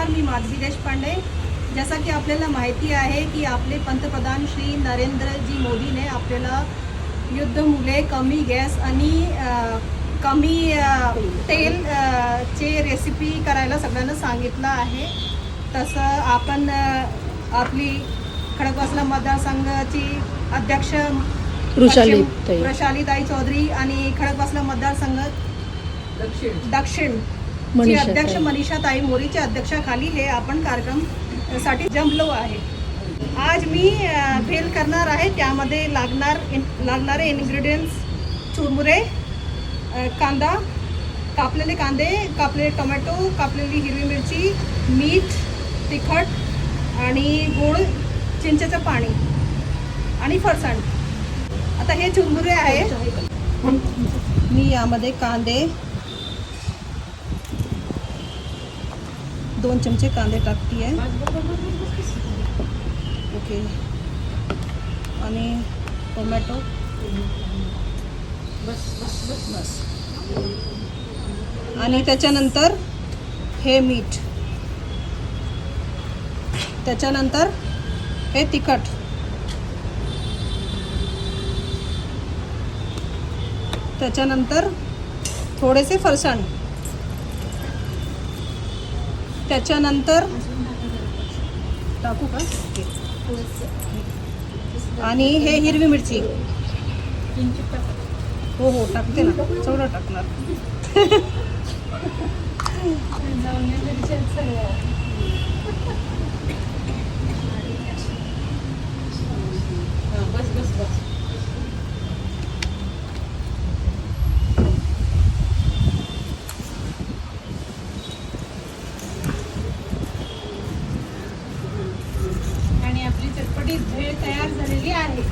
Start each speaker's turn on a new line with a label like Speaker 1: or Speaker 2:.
Speaker 1: नमस्कार, मी माधवी देशपांडे। जैसा की आपल्याला माहिती आहे की आपले पंतप्रधान श्री नरेंद्रजी मोदीने आपल्याला युद्धामुळे कमी गॅस आणि कमी तेल चे रेसिपी करायला सगळ्यांना सांगितलं आहे। तसं आपण आपली खडकवासला मतदारसंघाची अध्यक्ष वृषालीताई चौधरी आणि खडकवासला मतदारसंघ दक्षिण ची अध्यक्ष मनीषाताई मोरीच्या अध्यक्षाखाली हे आपण कार्यक्रमासाठी जमलो आहे। आज मी भेल करणार आहे। त्यामध्ये लागणारे इन्ग्रेडियंट्स चुरमुरे, कांदा, कापलेले कांदे, कापलेले टोमॅटो, कापलेली हिरवी मिरची, मीठ, तिखट आणि गोड, चिंचेचं पाणी आणि फरसाण। आता हे चुरमुरे आहे। मी यामध्ये कांदे 2 चमचे कांदे टाकते आहे। ओके, आणि टोमॅटो बस। आणि त्याच्यानंतर हे मीठ, त्याच्यानंतर हे तिखट, त्याच्यानंतर थोडेसे फरसाण, त्याच्यानंतर टाकू का? आणि हे हिरवी मिरची, हो टाकते ना, सगळं टाकणार। बस आणि आपली चटपटीत भेळ तयार झालेली आहे।